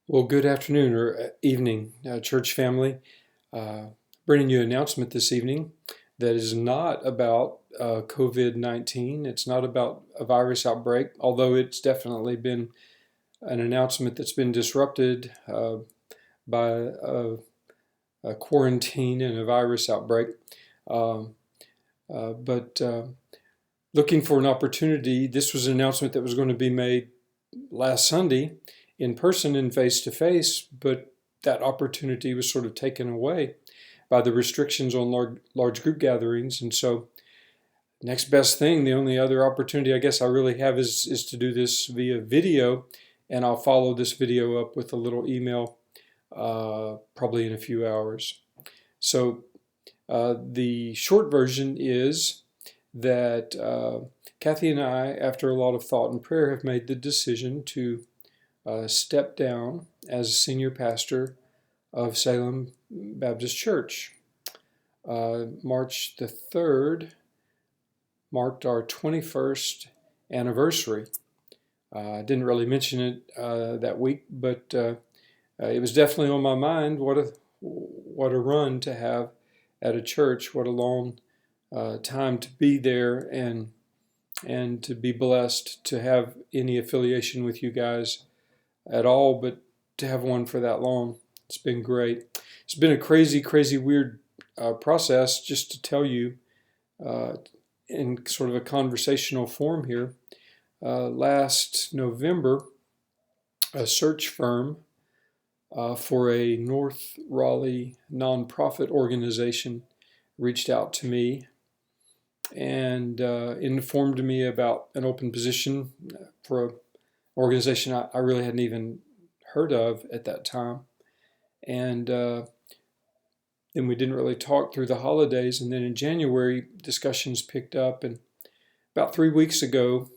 Well, good afternoon or evening, church family. Uh, Bringing you an announcement this evening that is not about COVID-19. It's not about a virus outbreak, although it's definitely been an announcement that's been disrupted by a quarantine and a virus outbreak. Um, but looking for an opportunity, this was an announcement that was going to be made last Sunday in person and face to face, but that opportunity was sort of taken away by the restrictions on large group gatherings. And so, next best thing, the only other opportunity I guess I really have is to do this via video. And I'll follow this video up with a little email probably in a few hours. So, the short version is that Kathy and I, after a lot of thought and prayer, have made the decision to step down as senior pastor of Salem Baptist Church. March the 3rd marked our 21st anniversary. I didn't really mention it that week, but it was definitely on my mind. What a run to have at a church. What a long time to be there and to be blessed to have any affiliation with you guys at all, but to have one for that long. It's been great. It's been a crazy, crazy, weird process. Just to tell you in sort of a conversational form here, last November, a search firm for a North Raleigh nonprofit organization reached out to me and informed me about an open position for an organization I really hadn't even heard of at that time. And then we didn't really talk through the holidays. And then in January, discussions picked up. And about 3 weeks ago,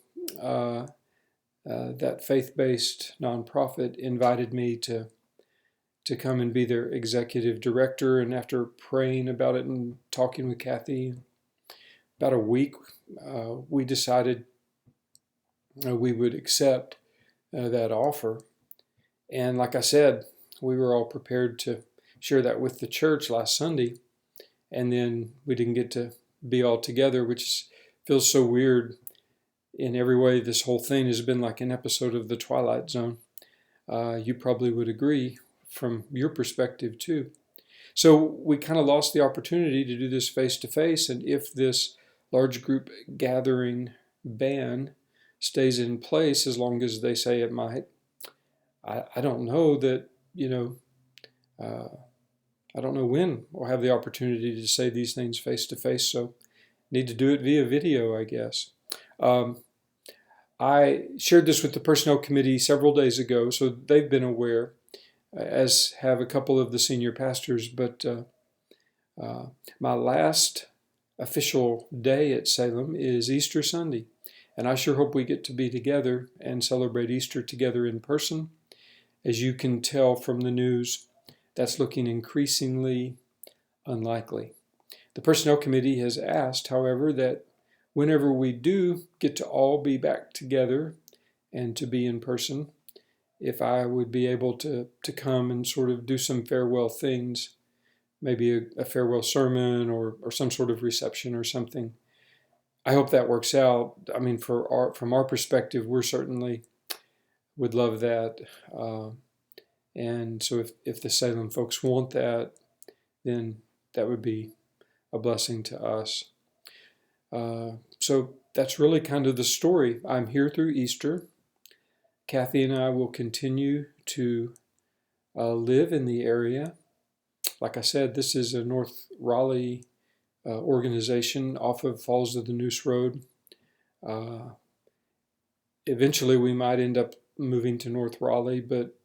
that faith-based nonprofit invited me to come and be their executive director. And after praying about it and talking with Kathy, about a week, we decided we would accept that offer. And like I said, we were all prepared to share that with the church last Sunday, and then we didn't get to be all together, which feels so weird. In every way, this whole thing has been like an episode of The Twilight Zone. You probably would agree from your perspective too. So we kind of lost the opportunity to do this face to face, and if this large group gathering ban stays in place as long as they say it might, I don't know that, I don't know when we'll have the opportunity to say these things face to face, so need to do it via video, I guess. I shared this with the Personnel Committee several days ago, so they've been aware, as have a couple of the senior pastors, but my last official day at Salem is Easter Sunday, and I sure hope we get to be together and celebrate Easter together in person. As you can tell from the news, that's looking increasingly unlikely. The Personnel Committee has asked, however, that whenever we do get to all be back together and to be in person, if I would be able to come and sort of do some farewell things, maybe a farewell sermon or some sort of reception or something. I hope that works out. I mean, from our perspective, we're certainly would love that. And so if the Salem folks want that, then that would be a blessing to us. So that's really kind of the story. I'm here through Easter. Kathy and I will continue to live in the area. Like I said, this is a North Raleigh organization off of Falls of the Noose Road. Eventually, we might end up moving to North Raleigh, but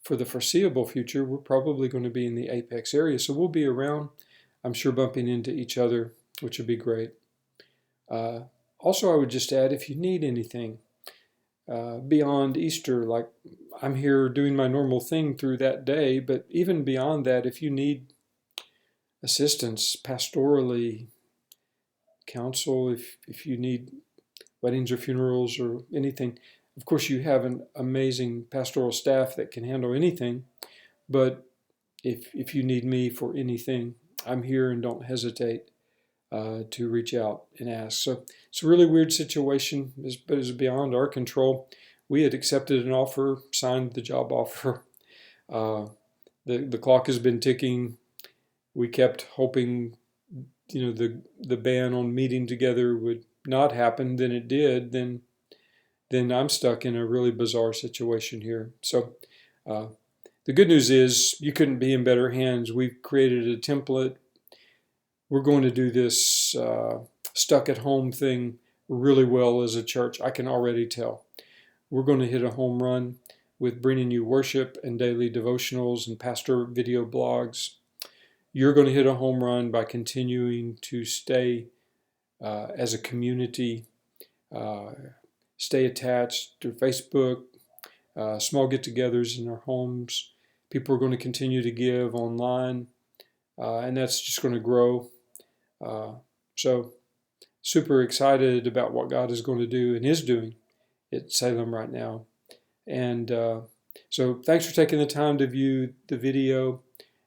for the foreseeable future, we're probably going to be in the Apex area. So we'll be around, I'm sure, bumping into each other, which would be great. Also, I would just add, if you need anything beyond Easter, like I'm here doing my normal thing through that day, but even beyond that, if you need assistance pastorally, counsel, if you need weddings or funerals or anything, Of course, you have an amazing pastoral staff that can handle anything, but if you need me for anything, I'm here, and don't hesitate to reach out and ask. So it's a really weird situation, but it's beyond our control. We had accepted an offer, signed the job offer. Uh, the clock has been ticking. We kept hoping, the ban on meeting together would not happen. Then it did. Then I'm stuck in a really bizarre situation here. So uh, the good news is you couldn't be in better hands. We've created a template. We're going to do this stuck at home thing really well as a church. I can already tell. We're going to hit a home run with bringing you worship and daily devotionals and pastor video blogs. You're going to hit a home run by continuing to stay as a community, stay attached to Facebook, small get-togethers in our homes. People are going to continue to give online, and that's just going to grow. So super excited about what God is going to do and is doing at Salem right now. And so thanks for taking the time to view the video.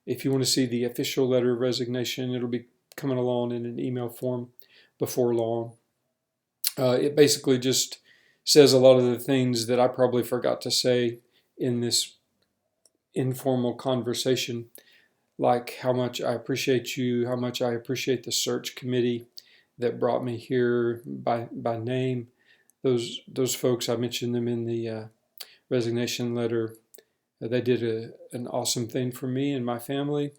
If you want to see the official letter of resignation, it'll be coming along in an email form before long. It basically just says a lot of the things that I probably forgot to say in this informal conversation, like how much I appreciate you, how much I appreciate the search committee that brought me here by name. Those folks, I mentioned them in the resignation letter. They did an awesome thing for me and my family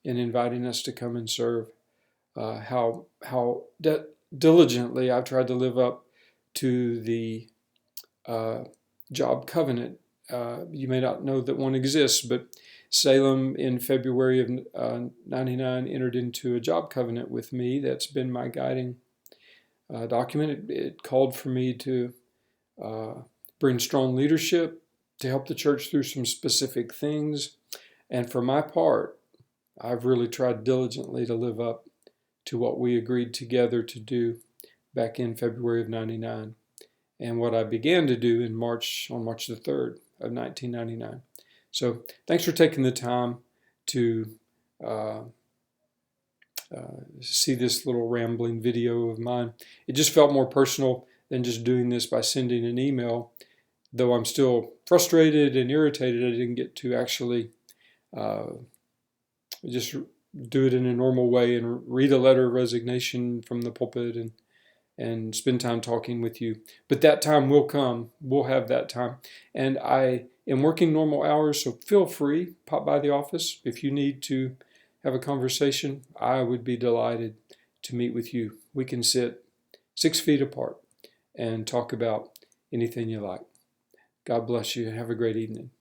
in inviting us to come and serve. How diligently I've tried to live up to the job covenant. You may not know that one exists, but Salem in February of '99 entered into a job covenant with me. That's been my guiding document. It called for me to bring strong leadership, to help the church through some specific things. And for my part, I've really tried diligently to live up to what we agreed together to do back in February of '99, and what I began to do on March the 3rd of 1999. So thanks for taking the time to see this little rambling video of mine. It just felt more personal than just doing this by sending an email. Though I'm still frustrated and irritated, I didn't get to actually just do it in a normal way and read a letter of resignation from the pulpit and spend time talking with you. But that time will come. We'll have that time. And I am working normal hours, so feel free, pop by the office. If you need to have a conversation, I would be delighted to meet with you. We can sit 6 feet apart and talk about anything you like. God bless you and have a great evening.